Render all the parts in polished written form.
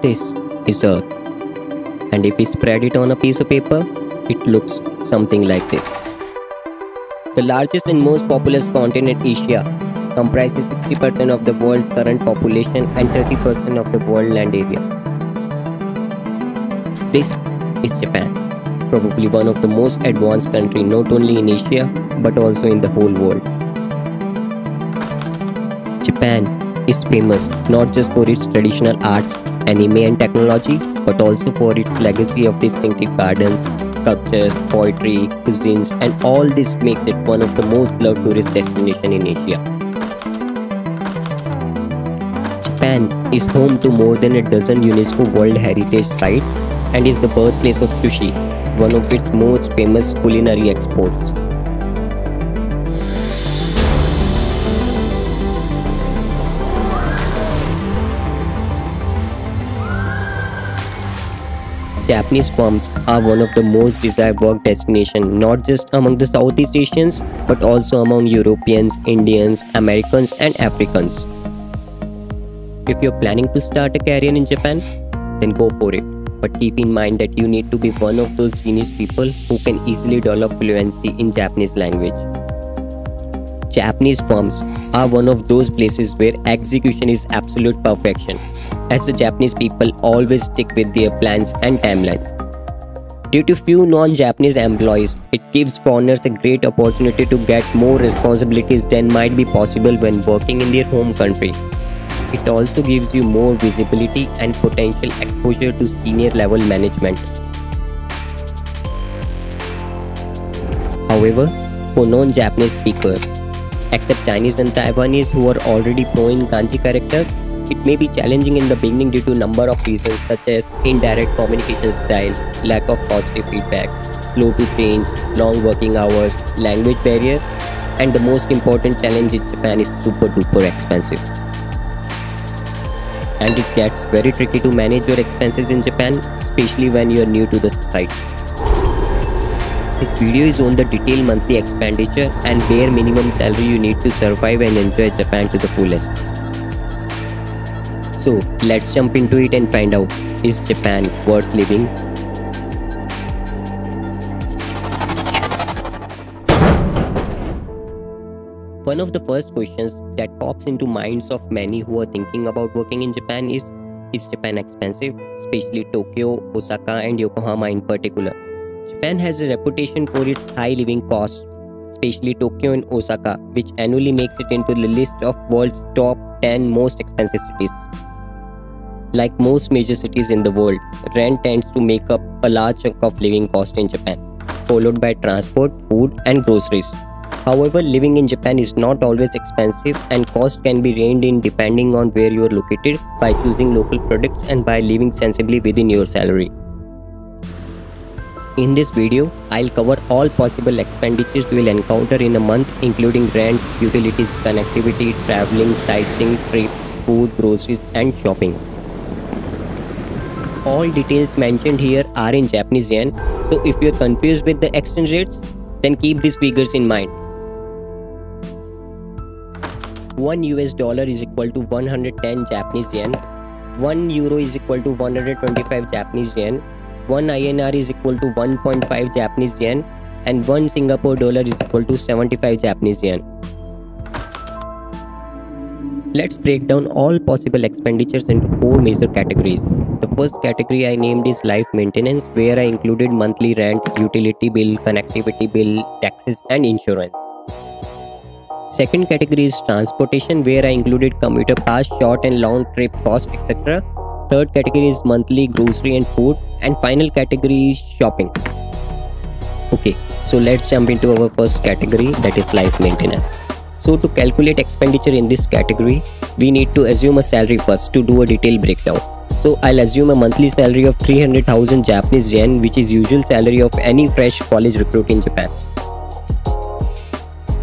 This is Earth, and if we spread it on a piece of paper, it looks something like this. The largest and most populous continent, Asia, comprises 60% of the world's current population and 30% of the world land area. This is Japan, probably one of the most advanced countries not only in Asia but also in the whole world. Japan is famous not just for its traditional arts, anime and technology, but also for its legacy of distinctive gardens, sculptures, poetry, cuisines, and all this makes it one of the most loved tourist destinations in Asia. Japan is home to more than a dozen UNESCO World Heritage Sites and is the birthplace of sushi, one of its most famous culinary exports. Japanese firms are one of the most desired work destinations not just among the Southeast Asians but also among Europeans, Indians, Americans and Africans. If you're planning to start a career in Japan, then go for it. But keep in mind that you need to be one of those genius people who can easily develop fluency in Japanese language. Japanese firms are one of those places where execution is absolute perfection, as the Japanese people always stick with their plans and timeline. Due to few non-Japanese employees, it gives foreigners a great opportunity to get more responsibilities than might be possible when working in their home country. It also gives you more visibility and potential exposure to senior level management. However, for non-Japanese speakers, except Chinese and Taiwanese who are already pro in kanji characters, it may be challenging in the beginning due to a number of reasons such as indirect communication style, lack of positive feedback, slow to change, long working hours, language barrier, and the most important challenge in Japan is super duper expensive. And it gets very tricky to manage your expenses in Japan, especially when you are new to the society. This video is on the detailed monthly expenditure and bare minimum salary you need to survive and enjoy Japan to the fullest. So let's jump into it and find out, is Japan worth living? One of the first questions that pops into minds of many who are thinking about working in Japan is Japan expensive, especially Tokyo, Osaka and Yokohama in particular. Japan has a reputation for its high living costs, especially Tokyo and Osaka, which annually makes it into the list of world's top 10 most expensive cities. Like most major cities in the world, rent tends to make up a large chunk of living cost in Japan, followed by transport, food and groceries. However, living in Japan is not always expensive and cost can be reined in depending on where you are located by choosing local products and by living sensibly within your salary. In this video, I'll cover all possible expenditures you will encounter in a month, including rent, utilities, connectivity, traveling, sightseeing, trips, food, groceries and shopping. All details mentioned here are in Japanese yen, so if you're confused with the exchange rates, then keep these figures in mind. $1 is equal to 110 Japanese yen, €1 is equal to 125 Japanese yen, 1 INR is equal to 1.5 Japanese yen, and 1 Singapore dollar is equal to 75 Japanese yen. Let's break down all possible expenditures into 4 major categories. The first category I named is life maintenance, where I included monthly rent, utility bill, connectivity bill, taxes and insurance. Second category is transportation, where I included commuter pass, short and long trip cost, etc. Third category is monthly grocery and food, and final category is shopping. Okay, so let's jump into our first category, that is life maintenance. So to calculate expenditure in this category, we need to assume a salary first to do a detailed breakdown. So I'll assume a monthly salary of 300,000 Japanese yen, which is usual salary of any fresh college recruit in Japan.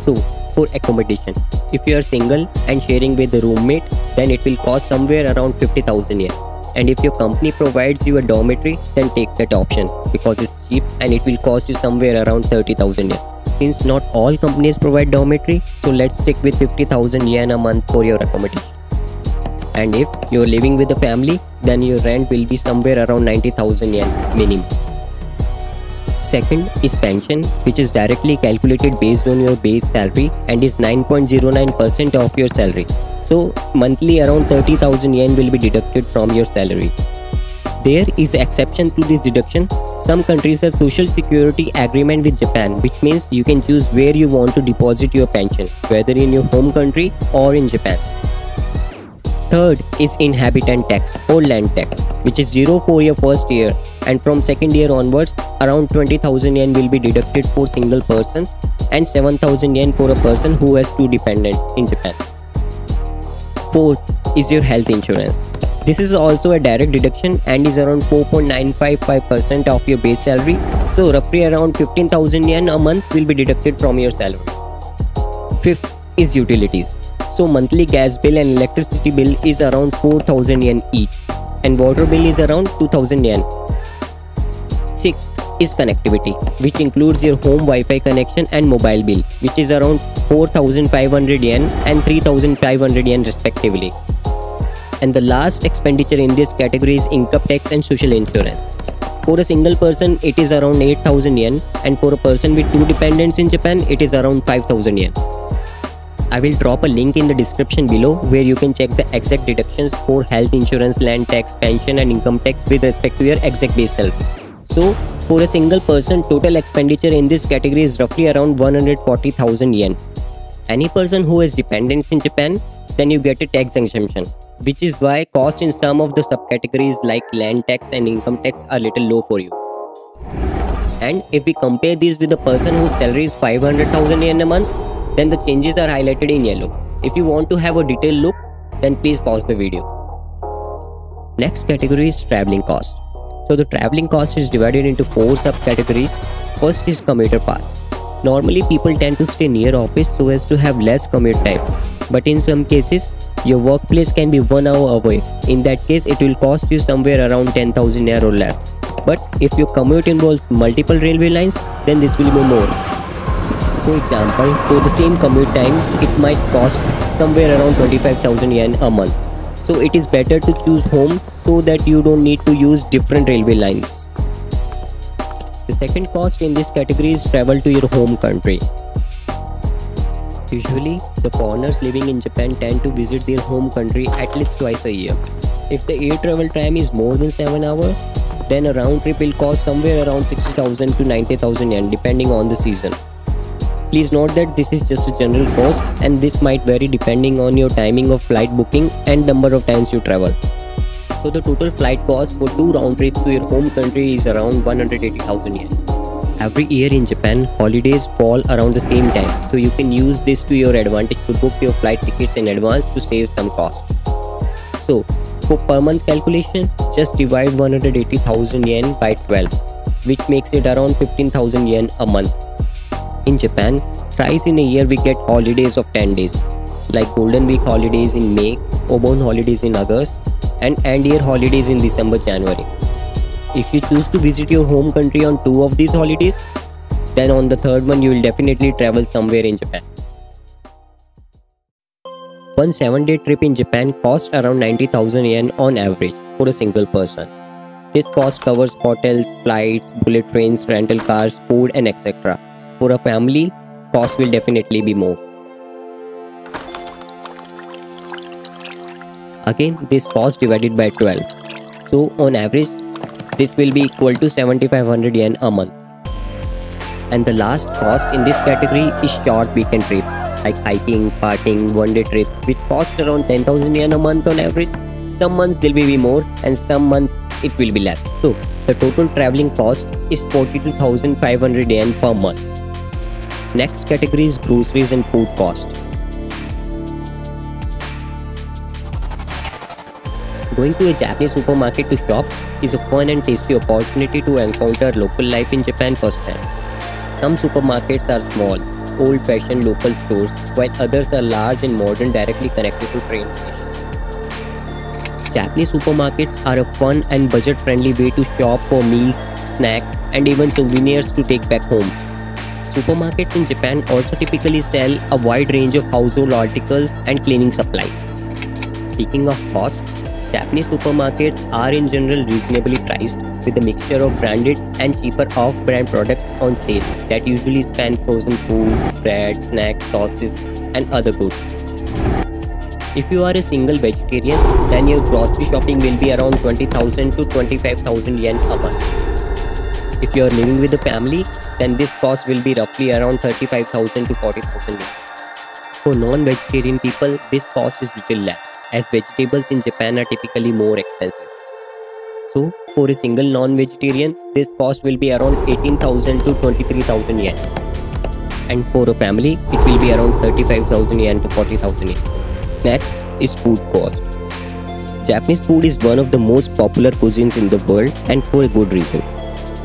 So for accommodation, if you are single and sharing with a roommate, then it will cost somewhere around 50,000 yen. And if your company provides you a dormitory, then take that option because it's cheap and it will cost you somewhere around 30,000 yen. Since not all companies provide dormitory, so let's stick with 50,000 yen a month for your accommodation. And if you're living with a family, then your rent will be somewhere around 90,000 yen minimum. Second is pension, which is directly calculated based on your base salary and is 9.09% of your salary. So monthly around 30,000 yen will be deducted from your salary. There is exception to this deduction. Some countries have social security agreement with Japan, which means you can choose where you want to deposit your pension, whether in your home country or in Japan. Third is inhabitant tax or land tax, which is zero for your first year, and from second year onwards around 20,000 yen will be deducted for single person and 7,000 yen for a person who has two dependents in Japan. Fourth is your health insurance. This is also a direct deduction and is around 4.955% of your base salary, so roughly around 15,000 yen a month will be deducted from your salary. Fifth is utilities. So monthly gas bill and electricity bill is around 4,000 yen each, and water bill is around 2,000 yen. Sixth is connectivity, which includes your home Wi-Fi connection and mobile bill, which is around 4,500 yen and 3,500 yen respectively. And the last expenditure in this category is income tax and social insurance. For a single person, it is around 8,000 yen, and for a person with two dependents in Japan, it is around 5,000 yen. I will drop a link in the description below where you can check the exact deductions for health insurance, land tax, pension and income tax with respect to your exact base salary. So, for a single person, total expenditure in this category is roughly around 140,000 yen. Any person who has dependents in Japan, then you get a tax exemption, which is why costs in some of the subcategories like land tax and income tax are little low for you. And if we compare this with a person whose salary is 500,000 yen a month, then the changes are highlighted in yellow. If you want to have a detailed look, then please pause the video. Next category is traveling cost. So the traveling cost is divided into four subcategories. First is commuter pass. Normally people tend to stay near office so as to have less commute time. But in some cases, your workplace can be 1 hour away. In that case, it will cost you somewhere around 10,000 yen or less. But if your commute involves multiple railway lines, then this will be more. For example, for the same commute time, it might cost somewhere around 25,000 yen a month. So it is better to choose home so that you don't need to use different railway lines. The second cost in this category is travel to your home country. Usually, the foreigners living in Japan tend to visit their home country at least twice a year. If the air travel time is more than 7 hours, then a round trip will cost somewhere around 60,000 to 90,000 yen depending on the season. Please note that this is just a general cost and this might vary depending on your timing of flight booking and number of times you travel. So the total flight cost for 2 round trips to your home country is around 180,000 yen. Every year in Japan, holidays fall around the same time, so you can use this to your advantage to book your flight tickets in advance to save some cost. So for per month calculation, just divide 180,000 yen by 12, which makes it around 15,000 yen a month. In Japan, thrice in a year we get holidays of 10 days, like Golden Week holidays in May, Obon holidays in August, and end year holidays in December-January. If you choose to visit your home country on 2 of these holidays, then on the third one you will definitely travel somewhere in Japan. One 7-day trip in Japan costs around 90,000 yen on average for a single person. This cost covers hotels, flights, bullet trains, rental cars, food and etc. For a family, cost will definitely be more. Again, this cost divided by 12. So on average, this will be equal to 7,500 yen a month. And the last cost in this category is short weekend trips like hiking, partying, one-day trips, which cost around 10,000 yen a month on average. Some months there will be more and some months it will be less. So the total traveling cost is 42,500 yen per month. Next category is groceries and food cost. Going to a Japanese supermarket to shop is a fun and tasty opportunity to encounter local life in Japan firsthand. Some supermarkets are small, old-fashioned local stores, while others are large and modern directly connected to train stations. Japanese supermarkets are a fun and budget-friendly way to shop for meals, snacks, and even souvenirs to take back home. Supermarkets in Japan also typically sell a wide range of household articles and cleaning supplies. Speaking of cost, Japanese supermarkets are in general reasonably priced with a mixture of branded and cheaper off-brand products on sale that usually span frozen food, bread, snacks, sauces, and other goods. If you are a single vegetarian, then your grocery shopping will be around 20,000 to 25,000 yen a month. If you are living with a family, then this cost will be roughly around 35,000 to 40,000 yen. For non-vegetarian people, this cost is little less, as vegetables in Japan are typically more expensive. So, for a single non-vegetarian, this cost will be around 18,000 to 23,000 yen. And for a family, it will be around 35,000 yen to 40,000 yen. Next is food cost. Japanese food is one of the most popular cuisines in the world, and for a good reason.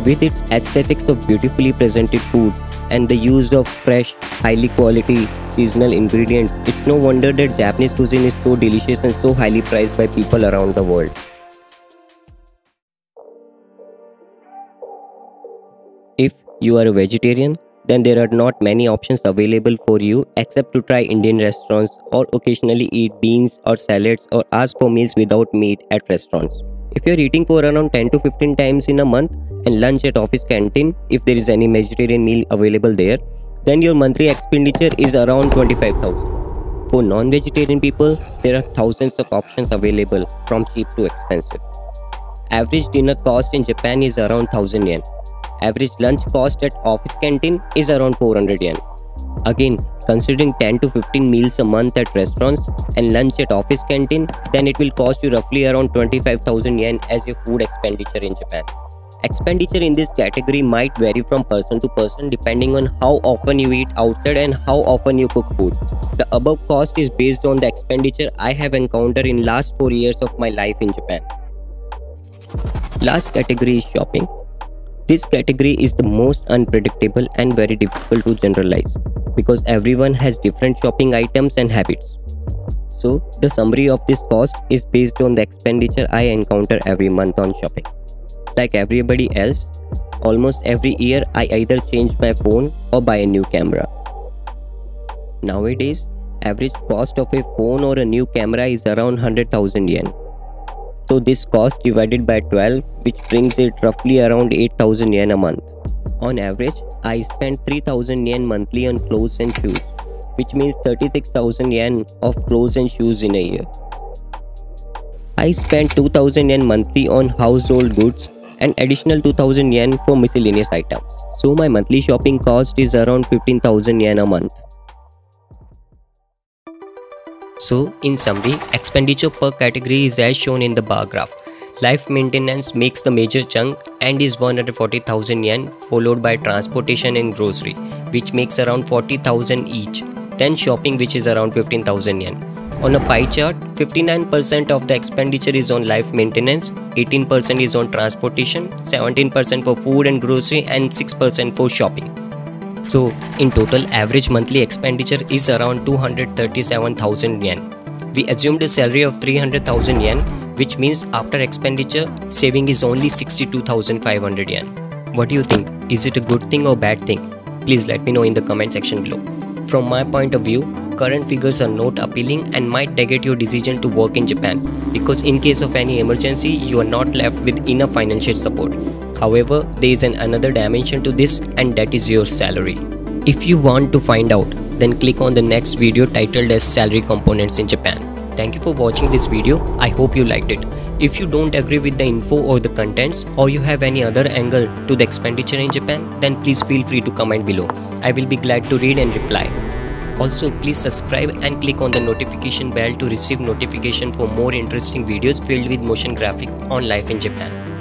With its aesthetics of beautifully presented food and the use of fresh, highly quality, seasonal ingredients, it's no wonder that Japanese cuisine is so delicious and so highly prized by people around the world. If you are a vegetarian, then there are not many options available for you except to try Indian restaurants or occasionally eat beans or salads or ask for meals without meat at restaurants. If you are eating for around 10 to 15 times in a month and lunch at office canteen if there is any vegetarian meal available there, then your monthly expenditure is around 25,000. For non-vegetarian people, there are thousands of options available from cheap to expensive. Average dinner cost in Japan is around 1000 yen. Average lunch cost at office canteen is around 400 yen. Again, considering 10 to 15 meals a month at restaurants and lunch at office canteen, then it will cost you roughly around 25,000 yen as your food expenditure in Japan. Expenditure in this category might vary from person to person depending on how often you eat outside and how often you cook food. The above cost is based on the expenditure I have encountered in last 4 years of my life in Japan. Last category is shopping. This category is the most unpredictable and very difficult to generalize because everyone has different shopping items and habits. So, the summary of this cost is based on the expenditure I encounter every month on shopping. Like everybody else, almost every year I either change my phone or buy a new camera. Nowadays, average cost of a phone or a new camera is around 100,000 yen. So this cost divided by 12, which brings it roughly around 8,000 yen a month. On average, I spend 3,000 yen monthly on clothes and shoes, which means 36,000 yen of clothes and shoes in a year. I spend 2,000 yen monthly on household goods and additional 2,000 yen for miscellaneous items. So my monthly shopping cost is around 15,000 yen a month. So, in summary, expenditure per category is as shown in the bar graph. Life maintenance makes the major chunk and is 140,000 yen, followed by transportation and grocery, which makes around 40,000 each. Then shopping, which is around 15,000 yen. On a pie chart, 59% of the expenditure is on life maintenance, 18% is on transportation, 17% for food and grocery, and 6% for shopping. So, in total, average monthly expenditure is around 237,000 yen. We assumed a salary of 300,000 yen, which means after expenditure, saving is only 62,500 yen. What do you think? Is it a good thing or bad thing? Please let me know in the comment section below. From my point of view, current figures are not appealing and might negate your decision to work in Japan, because in case of any emergency, you are not left with enough financial support. However, there is another dimension to this, and that is your salary. If you want to find out, then click on the next video titled as Salary Components in Japan. Thank you for watching this video. I hope you liked it. If you don't agree with the info or the contents, or you have any other angle to the expenditure in Japan, then please feel free to comment below. I will be glad to read and reply. Also, please subscribe and click on the notification bell to receive notification for more interesting videos filled with motion graphic on life in Japan.